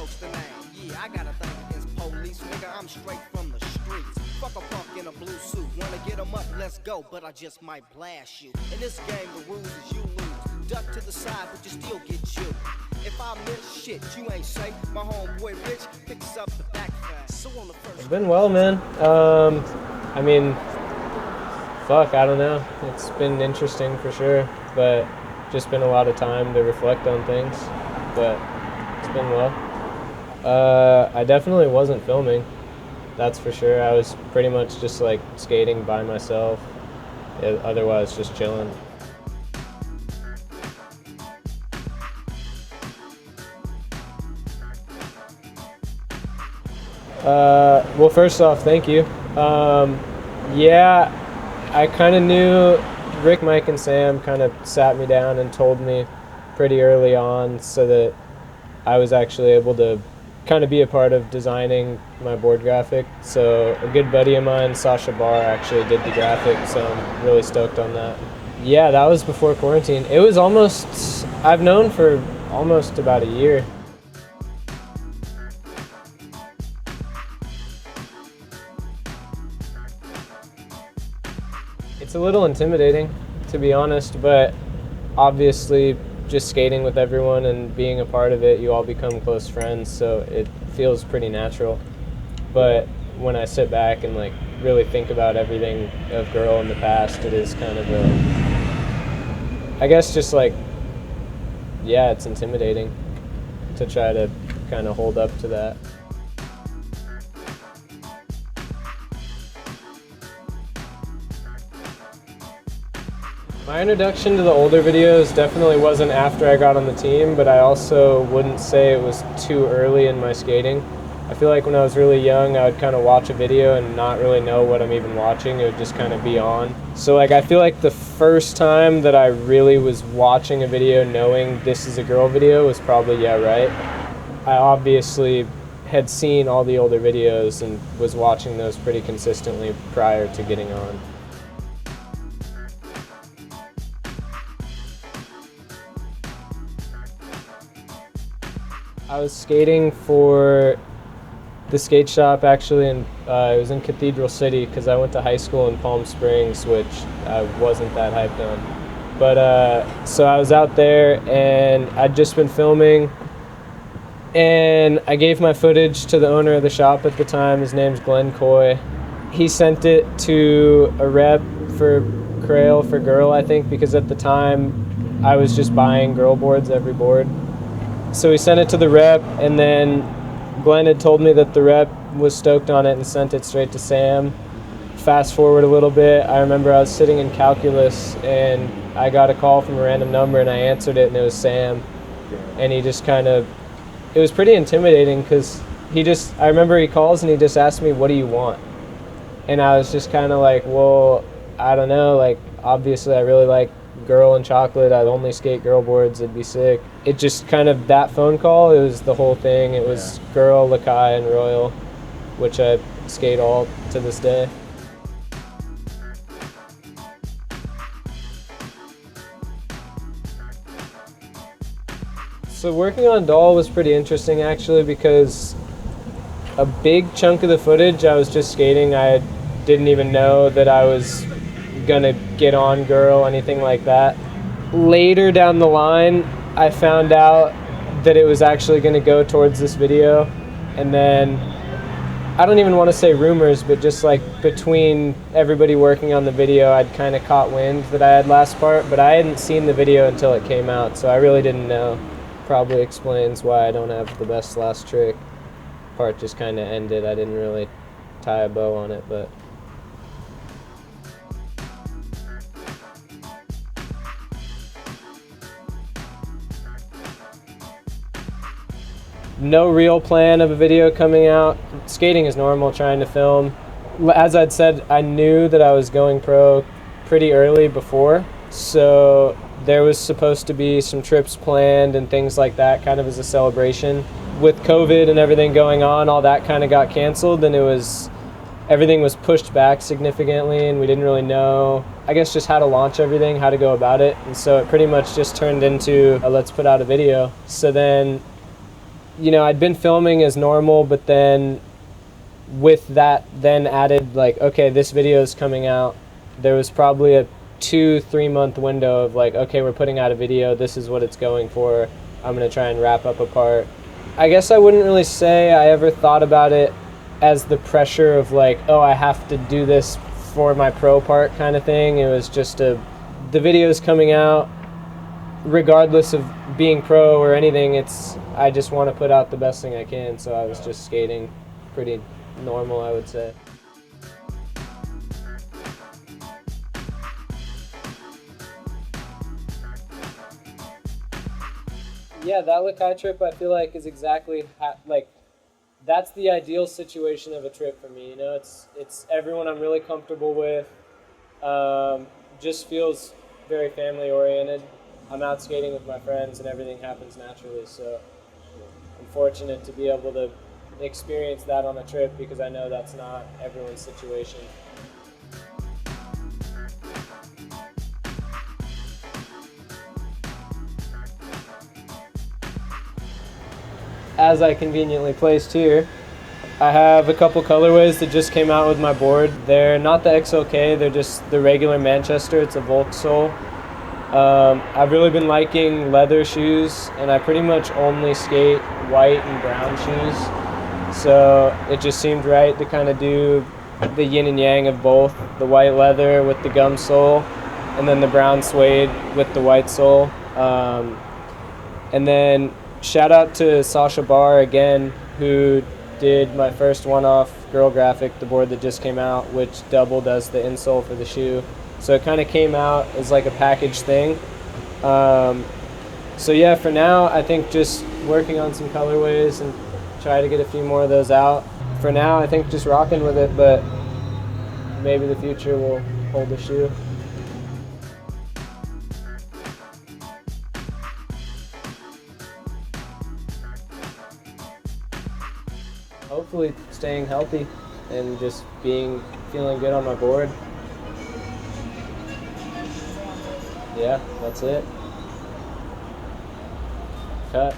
Stokes the name. Yeah, I got a thing against police, nigga. I'm straight from the streets. Fuck a punk in a blue suit. Wanna get 'em up? Let's go. But I just might blast you. In this game, the rules is you lose. Duck to the side, but you still get you. If I miss shit, you ain't safe. My homeboy Rich picks up the back fast. So on the first. It's been well, man. I mean, fuck, I don't know. It's been interesting for sure, but just been a lot of time to reflect on things. But it's been well. I definitely wasn't filming, that's for sure. I was pretty much just like skating by myself, otherwise just chilling. Well, first off, thank you. Yeah, I kind of knew Rick, Mike, and Sam kind of sat me down and told me pretty early on so that I was actually able to kind of be a part of designing my board graphic. So a good buddy of mine, Sasha Barr, actually did the graphic, so I'm really stoked on that. Yeah, that was before quarantine. It was almost, I've known for almost about a year. It's a little intimidating, to be honest, but obviously just skating with everyone and being a part of it, you all become close friends, so it feels pretty natural. But when I sit back and like really think about everything of Girl in the past, it is kind of I guess just like, yeah, it's intimidating to try to kind of hold up to that. My introduction to the older videos definitely wasn't after I got on the team, but I also wouldn't say it was too early in my skating. I feel like when I was really young, I would kind of watch a video and not really know what I'm even watching. It would just kind of be on. So like, I feel like the first time that I really was watching a video knowing this is a girl video was probably Yeah Right. I obviously had seen all the older videos and was watching those pretty consistently prior to getting on. I was skating for the skate shop actually, and it was in Cathedral City because I went to high school in Palm Springs, which I wasn't that hyped on. But so I was out there and I'd just been filming, and I gave my footage to the owner of the shop at the time. His name's Glenn Coy. He sent it to a rep for Crail for Girl, I think, because at the time I was just buying girl boards every board. So we sent it to the rep, and then Glenn had told me that the rep was stoked on it and sent it straight to Sam. Fast forward a little bit, I remember I was sitting in calculus and I got a call from a random number and I answered it and it was Sam. And he just kind of, it was pretty intimidating because I remember he calls and he just asked me, "What do you want?" And I was just kind of like, well, I don't know, like obviously I really like Girl and chocolate. I'd only skate girl boards. It'd be sick. It just kind of, that phone call, it was the whole thing. It was Girl, Lakai, and Royal, which I skate all to this day. So working on Doll was pretty interesting actually, because a big chunk of the footage I was just skating. I didn't even know that I was gonna get on Girl, anything like that. Later down the line, I found out that it was actually gonna go towards this video, and then I don't even want to say rumors, but just like between everybody working on the video, I'd kind of caught wind that I had last part, but I hadn't seen the video until it came out, so I really didn't know. Probably explains why I don't have the best last trick. Part just kind of ended. I didn't really tie a bow on it, but no real plan of a video coming out. Skating is normal, trying to film. As I'd said, I knew that I was going pro pretty early before, so there was supposed to be some trips planned and things like that, kind of as a celebration. With COVID and everything going on, all that kind of got canceled, and everything was pushed back significantly, and we didn't really know, I guess, just how to launch everything, how to go about it. And so it pretty much just turned into let's put out a video. So then I'd been filming as normal, but then with that then added, like, okay, this video is coming out. There was probably a 2-3 month window of like, okay, we're putting out a video, this is what it's going for, I'm gonna try and wrap up a part. I guess I wouldn't really say I ever thought about it as the pressure of like, oh, I have to do this for my pro part kind of thing. It was just the video's coming out, regardless of being pro or anything, I just want to put out the best thing I can, so I was just skating pretty normal, I would say. Yeah, that Lakai trip I feel like is exactly that's the ideal situation of a trip for me. It's everyone I'm really comfortable with. Just feels very family oriented. I'm out skating with my friends and everything happens naturally, so I'm fortunate to be able to experience that on a trip because I know that's not everyone's situation. As I conveniently placed here, I have a couple colorways that just came out with my board. They're not the XLK, they're just the regular Manchester. It's a Volk sole. I've really been liking leather shoes, and I pretty much only skate white and brown shoes. So it just seemed right to kind of do the yin and yang of both, the white leather with the gum sole, and then the brown suede with the white sole. And then shout out to Sasha Barr again, who did my first one-off girl graphic, the board that just came out, which doubled as the insole for the shoe. So it kind of came out as like a package thing. So yeah, for now, I think just working on some colorways and try to get a few more of those out. For now, I think just rocking with it, but maybe the future will hold the shoe. Hopefully staying healthy and just feeling good on my board. Yeah, that's it. Cut.